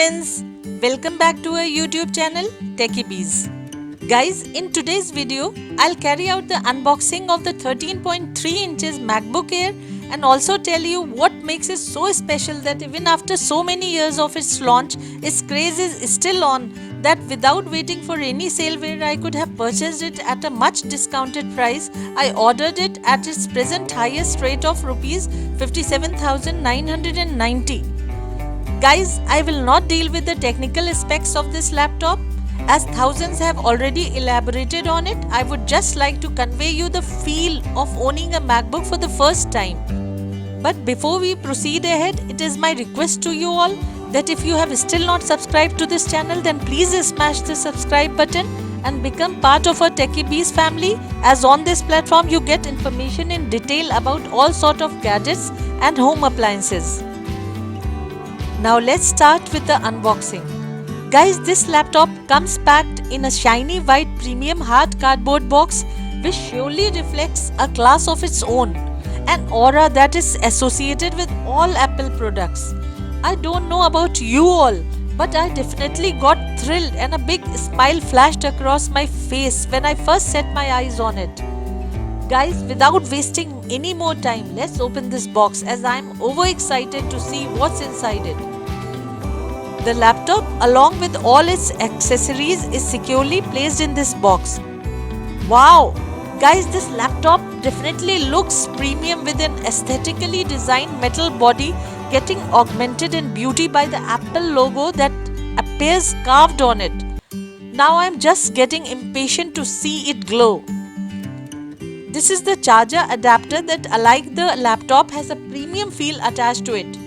friends, welcome back to our YouTube channel Techiebeez. Guys, in today's video, I'll carry out the unboxing of the 13.3 inches MacBook Air and also tell you what makes it so special that even after so many years of its launch, its craze is still on, that without waiting for any sale where I could have purchased it at a much discounted price, I ordered it at its present highest rate of Rs 57,990. Guys, I will not deal with the technical aspects of this laptop as thousands have already elaborated on it. I would just like to convey you the feel of owning a MacBook for the first time. But before we proceed ahead, it is my request to you all that if you have still not subscribed to this channel, then please smash the subscribe button and become part of our Techiebeez family, as on this platform you get information in detail about all sort of gadgets and home appliances. Now let's start with the unboxing. Guys, this laptop comes packed in a shiny white premium hard cardboard box which surely reflects a class of its own, an aura that is associated with all Apple products. I don't know about you all, but I definitely got thrilled and a big smile flashed across my face when I first set my eyes on it. Guys, without wasting any more time, let's open this box as I am overexcited to see what's inside it. The laptop, along with all its accessories, is securely placed in this box. Wow! Guys, this laptop definitely looks premium with an aesthetically designed metal body getting augmented in beauty by the Apple logo that appears carved on it. Now I am just getting impatient to see it glow. This is the charger adapter that, unlike the laptop, has a premium feel attached to it.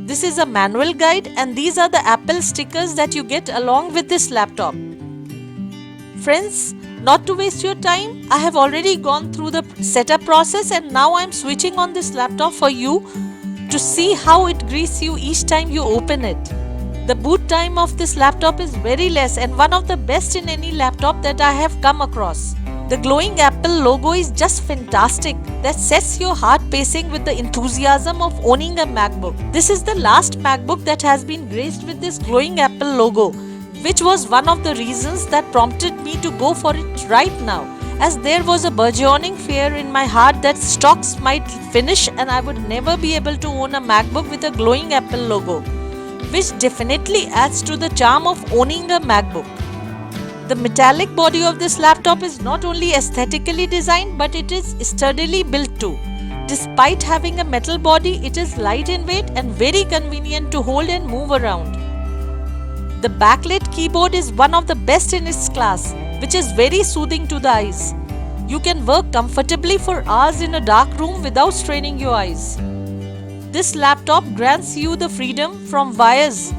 This is a manual guide and these are the Apple stickers that you get along with this laptop. Friends, not to waste your time, I have already gone through the setup process and now I am switching on this laptop for you to see how it greets you each time you open it. The boot time of this laptop is very less and one of the best in any laptop that I have come across. The glowing Apple logo is just fantastic. That sets your heart pacing with the enthusiasm of owning a MacBook. This is the last MacBook that has been graced with this glowing Apple logo, which was one of the reasons that prompted me to go for it right now, as there was a burgeoning fear in my heart that stocks might finish and I would never be able to own a MacBook with a glowing Apple logo, which definitely adds to the charm of owning a MacBook. The metallic body of this laptop is not only aesthetically designed, but it is sturdily built too. Despite having a metal body, it is light in weight and very convenient to hold and move around. The backlit keyboard is one of the best in its class, which is very soothing to the eyes. You can work comfortably for hours in a dark room without straining your eyes. This laptop grants you the freedom from wires,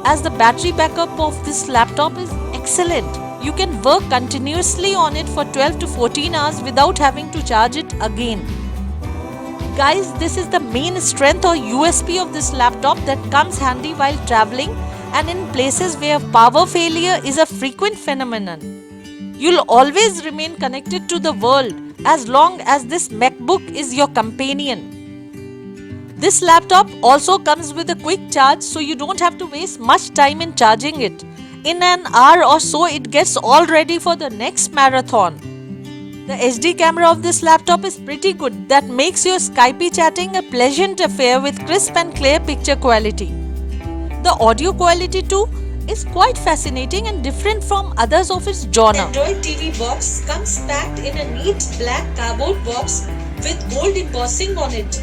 as the battery backup of this laptop is excellent. You can work continuously on it for 12 to 14 hours without having to charge it again. Guys, this is the main strength or USP of this laptop that comes handy while traveling and in places where power failure is a frequent phenomenon. You'll always remain connected to the world as long as this MacBook is your companion. This laptop also comes with a quick charge, so you don't have to waste much time in charging it. In an hour or so, it gets all ready for the next marathon. The HD camera of this laptop is pretty good. That makes your Skype chatting a pleasant affair with crisp and clear picture quality. The audio quality too is quite fascinating and different from others of its genre. Android TV box comes packed in a neat black cardboard box with gold embossing on it.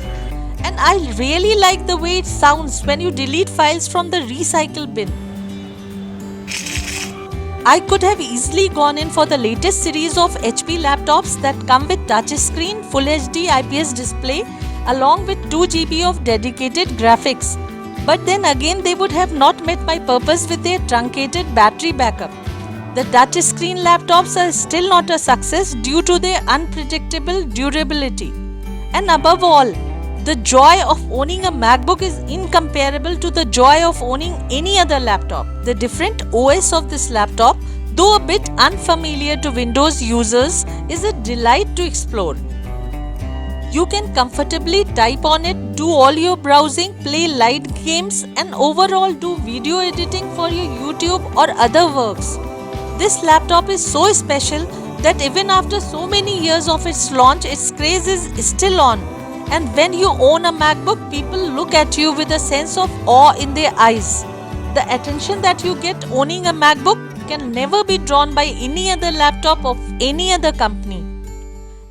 And I really like the way it sounds when you delete files from the recycle bin. I could have easily gone in for the latest series of HP laptops that come with touchscreen, Full HD IPS display along with 2 GB of dedicated graphics. But then again, they would have not met my purpose with their truncated battery backup. The touchscreen laptops are still not a success due to their unpredictable durability. And above all, the joy of owning a MacBook is incomparable to the joy of owning any other laptop. The different OS of this laptop, though a bit unfamiliar to Windows users, is a delight to explore. You can comfortably type on it, do all your browsing, play light games, and overall do video editing for your YouTube or other works. This laptop is so special that even after so many years of its launch, its craze is still on. And when you own a MacBook, people look at you with a sense of awe in their eyes. The attention that you get owning a MacBook can never be drawn by any other laptop of any other company.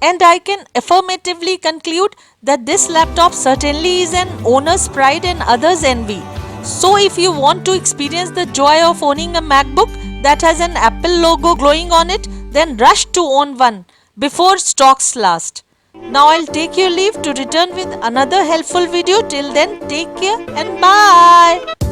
And I can affirmatively conclude that this laptop certainly is an owner's pride and others' envy. So if you want to experience the joy of owning a MacBook that has an Apple logo glowing on it, then rush to own one before stocks last. Now I'll take your leave to return with another helpful video. Till then, take care and bye.